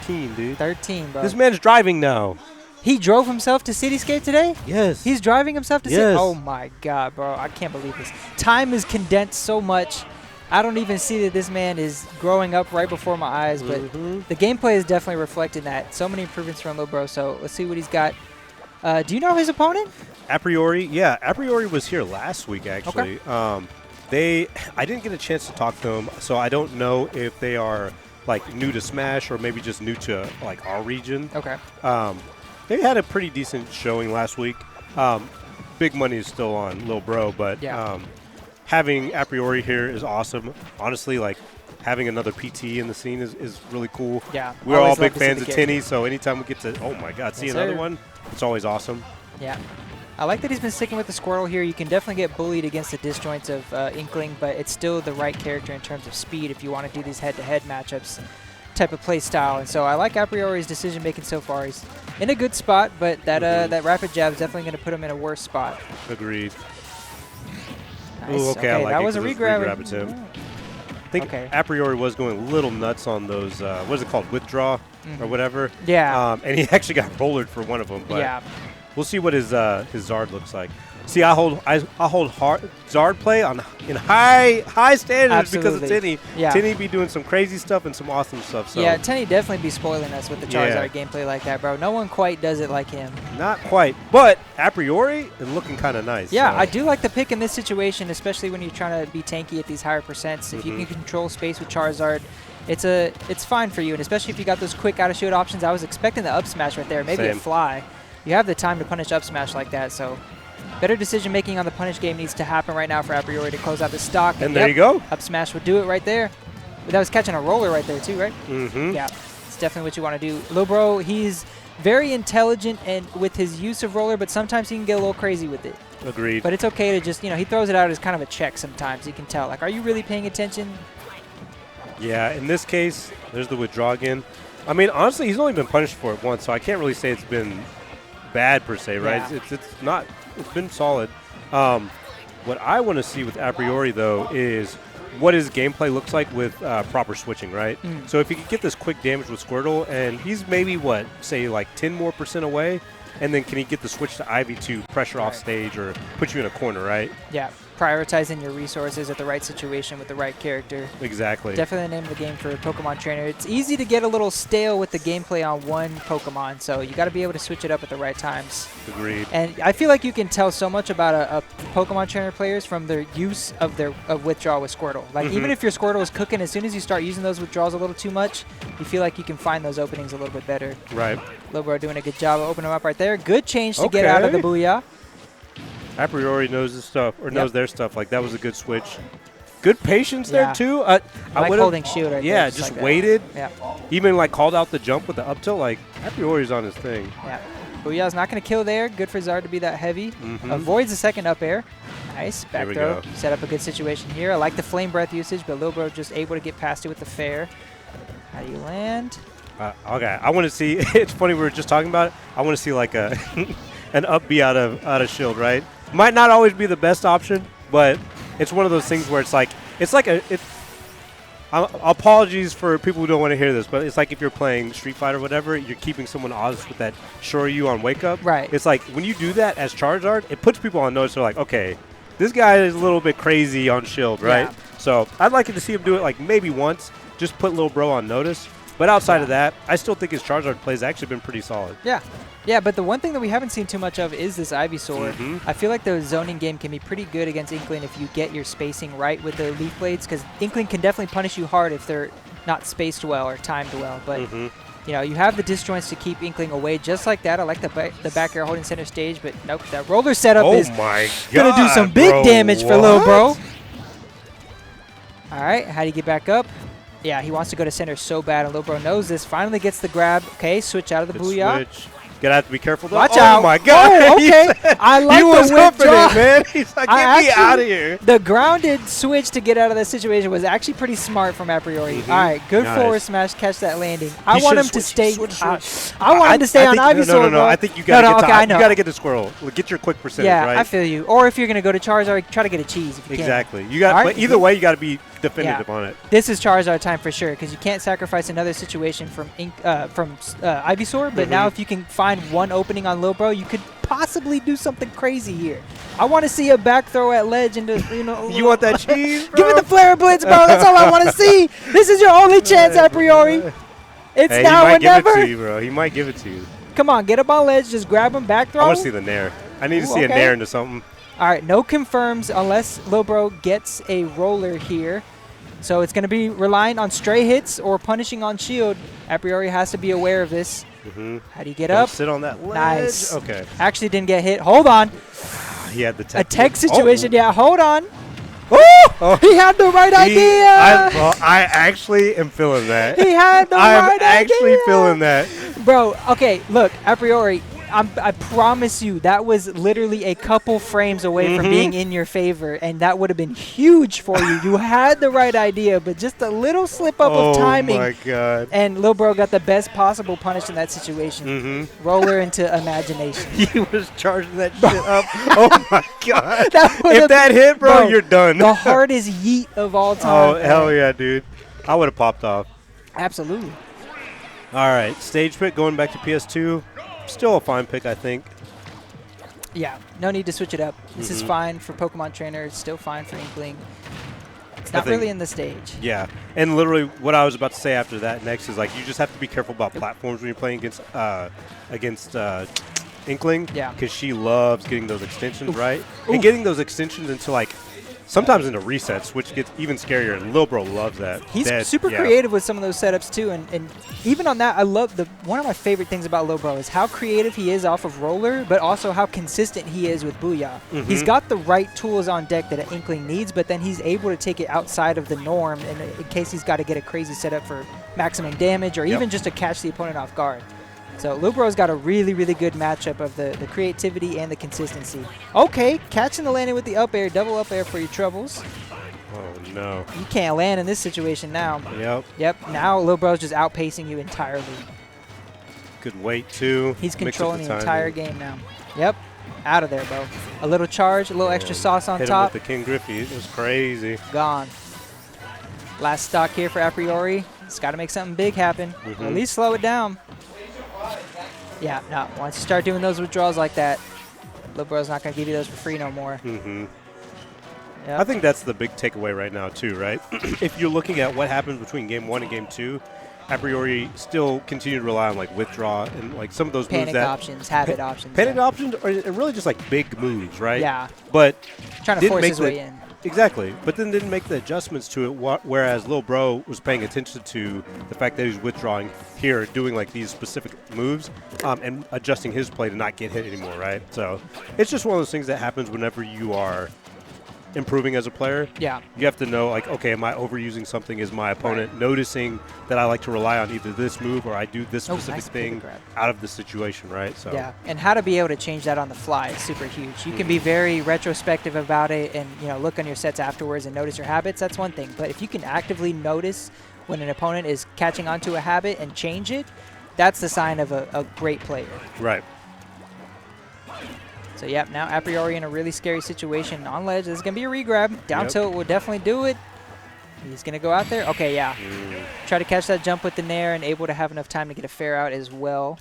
13, dude. 13, bro. This man's driving now. He drove himself to Cityscape today? Yes. He's driving himself to Yes. Oh, my God, bro. I can't believe this. Time is condensed so much. I don't even see that this man is growing up right before my eyes, but the gameplay is definitely reflecting that. So many improvements from Lil Bro, so let's see what he's got. Do you know his opponent? Apriori, yeah. Apriori was here last week, actually. Okay. I didn't get a chance to talk to them, so I don't know if they are, like, new to Smash or maybe just new to, like, our region. Okay. They had a pretty decent showing last week. Big money is still on Lil Bro, but having Apriori here is awesome. Honestly, like, having another PT in the scene is really cool. Yeah. We're all big fans of Tinny, so anytime we get to, oh, my God, see Yes, another sir. one, it's always awesome. Yeah. I like that he's been sticking with the Squirtle here. You can definitely get bullied against the disjoints of Inkling, but it's still the right character in terms of speed if you want to do these head-to-head matchups type of play style. And so I like Apriori's decision-making so far. He's in a good spot, but that that rapid jab is definitely going to put him in a worse spot. Agreed. Nice. Ooh, okay, I like that it was a 'cause it's regrab. re-grab attempt. I think Apriori was going a little nuts on those, what is it called, withdraw or whatever. Yeah. And he actually got rollered for one of them. But Yeah. we'll see what his Zard looks like. See, I hold hard Zard play in high standards because of Tinny. Yeah. Tinny be doing some crazy stuff and some awesome stuff. So. Yeah, Tinny definitely be spoiling us with the Charizard gameplay like that, bro. No one quite does it like him. Not quite, but Apriori is looking kind of nice. Yeah, so. I do like the pick in this situation, especially when you're trying to be tanky at these higher percents. If you can control space with Charizard, it's fine for you, and especially if you got those quick out of shield options. I was expecting the up smash right there, maybe a fly. You have the time to punish up smash like that, so better decision making on the punish game needs to happen right now for Apriori to close out the stock. And there you go. Up smash would do it right there. But that was catching a roller right there too, right? Mm-hmm. Yeah, it's definitely what you want to do. Lil Bro, he's very intelligent and with his use of roller, but sometimes he can get a little crazy with it. Agreed. But it's okay to just, he throws it out as kind of a check sometimes. You can tell, like, are you really paying attention? Yeah, in this case, there's the withdraw again. I mean, honestly, he's only been punished for it once, so I can't really say it's been bad per se, right? Yeah. It's not. It's been solid. What I want to see with Apriori, though, is what his gameplay looks like with proper switching, right? So if he could get this quick damage with Squirtle, and he's maybe, say like 10% more away, and then can he get the switch to Ivy to pressure off stage or put you in a corner, right? Yeah, prioritizing your resources at the right situation with the right character. Exactly. Definitely the name of the game for a Pokemon trainer. It's easy to get a little stale with the gameplay on one Pokemon, so you got to be able to switch it up at the right times. Agreed. And I feel like you can tell so much about a Pokemon trainer players from their use of their withdrawal with Squirtle. Like even if your Squirtle is cooking, as soon as you start using those withdrawals a little too much, you feel like you can find those openings a little bit better. Right. Lil Bro doing a good job of opening them up right there. Good change to get out of the Booyah. Apriori knows his stuff, or knows their stuff. Like, that was a good switch. Good patience there, too. I like holding shield right there. Yeah, just like waited. Yeah. Even, like, called out the jump with the up tilt. Like, Apriori's on his thing. Yeah. Booyah's not going to kill there. Good for Zard to be that heavy. Avoids the second up air. Nice. Back throw. Set up a good situation here. I like the flame breath usage, but Lil Bro just able to get past it with the fair. How do you land? Okay, I want to see. It's funny, we were just talking about it. I want to see like a an up B out of shield, right? Might not always be the best option, but it's one of those things where it's like apologies for people who don't want to hear this, but it's like if you're playing Street Fighter or whatever, you're keeping someone honest with that Shoryu on wake up. Right. It's like when you do that as Charizard, it puts people on notice. They're like, okay, this guy is a little bit crazy on shield, right? Yeah. So I'd like to see him do it like maybe once, just put Lil Bro on notice. But outside of that, I still think his Charizard play's actually been pretty solid. Yeah. Yeah, but the one thing that we haven't seen too much of is this Ivysaur. I feel like the zoning game can be pretty good against Inkling if you get your spacing right with the Leaf Blades, because Inkling can definitely punish you hard if they're not spaced well or timed well. But, you have the disjoints to keep Inkling away just like that. I like the back air holding center stage, but nope, that roller setup is going to do some big damage for Lil Bro. All right, how do you get back up? Yeah, he wants to go to center so bad, and Lil Bro knows this. Finally gets the grab. Okay, switch out of the Booyah. Gonna have to be careful though. Watch out. Oh my God. Oh, okay. I like the withdraw. Man. He's like, get me out of here. The grounded switch to get out of that situation was actually pretty smart from Apriori. All right, good forward smash, catch that landing. I want him to stay. I want him to stay on Ivysaur. No. I think you gotta get the squirrel. Get your quick percentage, right? Yeah, I feel you. Or if you're gonna go to Charizard, try to get a cheese if you can. Exactly. You got. But either way, you gotta be definitive on it. This is Charizard time for sure because you can't sacrifice another situation from Ivysaur. But now if you can find one opening on Lil Bro, you could possibly do something crazy here. I want to see a back throw at ledge into, You want that cheese, bro? Give it the Flare Blitz, bro. That's all I want to see. This is your only chance, Apriori. It's now or never. He might give it to you, bro. He might give it to you. Come on, get up on ledge. Just grab him, back throw. I want to see the nair. I need to see a nair into something. All right, no confirms unless Lil Bro gets a roller here. So it's going to be relying on stray hits or punishing on shield. Apriori has to be aware of this. How do you get up? Sit on that ledge. Nice. Okay. Actually didn't get hit. Hold on. He had the tech. A tech situation. Yeah, hold on. Oh! He had the right idea. I actually am feeling that. He had the right idea. I'm actually feeling that. Bro, okay, look, Apriori, I promise you that was literally a couple frames away from being in your favor, and that would have been huge for you. You had the right idea, but just a little slip up of timing. Oh, my God. And Lil Bro got the best possible punish in that situation. Roller into imagination. He was charging that shit up. Oh, my God. If that hit, bro, you're done. The hardest yeet of all time. Oh, hell yeah, dude. I would have popped off. Absolutely. All right, stage pick going back to PS2. Still a fine pick, I think. Yeah, no need to switch it up. This is fine for Pokemon Trainer. It's still fine for Inkling. It's not really in the stage. Yeah, and literally what I was about to say after that next is like you just have to be careful about platforms when you're playing against Inkling. Yeah. Because she loves getting those extensions, right? And getting those extensions into like sometimes into resets, which gets even scarier, and Lil Bro loves that. He's super creative with some of those setups, too, and even on that, I love one of my favorite things about Lil Bro is how creative he is off of Roller, but also how consistent he is with Booyah. He's got the right tools on deck that an Inkling needs, but then he's able to take it outside of the norm in case he's got to get a crazy setup for maximum damage or even just to catch the opponent off guard. So Lil Bro's got a really, really good matchup of the creativity and the consistency. Okay, catching the landing with the up air, double up air for your troubles. Oh, no. You can't land in this situation now. Yep. Now Lil Bro's just outpacing you entirely. Good weight, too. He's controlling the entire game now. Yep. Out of there, bro. A little charge, a little extra sauce on top. Hit him with the King Griffey. It was crazy. Gone. Last stock here for Apriori. It's got to make something big happen. Or at least slow it down. Yeah, no. Once you start doing those withdrawals like that, Lil Bro's not going to give you those for free no more. I think that's the big takeaway right now, too, right? If you're looking at what happens between Game 1 and Game 2, Apriori still continue to rely on, like, withdraw and, like, some of those panic moves options, habit options. Panic options are really just, like, big moves, right? Yeah. But trying to force his way in. Exactly. But then didn't make the adjustments to it, whereas Lil Bro was paying attention to the fact that he was withdrawing here, doing like these specific moves, and adjusting his play to not get hit anymore, right? So it's just one of those things that happens whenever you are improving as a player. Yeah. You have to know, like, okay, am I overusing something? Is my opponent noticing that I like to rely on either this move or I do this specific thing out of the situation, right? So yeah, and how to be able to change that on the fly is super huge. You can be very retrospective about it and, look on your sets afterwards and notice your habits. That's one thing. But if you can actively notice when an opponent is catching onto a habit and change it, that's the sign of a great player. Right. So, yep, now Apriori in a really scary situation on ledge. This is going to be a regrab. Down tilt will definitely do it. He's going to go out there. Okay, yeah. Try to catch that jump with the nair and able to have enough time to get a fair out as well.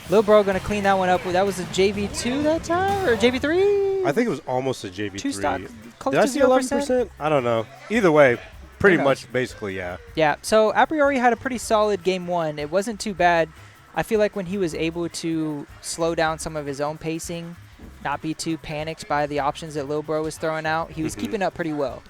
Lil Bro going to clean that one up. That was a JV2 that time? Or JV3? I think it was almost a JV3. Two stock. Did I see 11%? I don't know. Either way, pretty much, basically, yeah. Yeah, so Apriori had a pretty solid game one. It wasn't too bad. I feel like when he was able to slow down some of his own pacing, not be too panicked by the options that Lil Bro was throwing out, he was keeping up pretty well.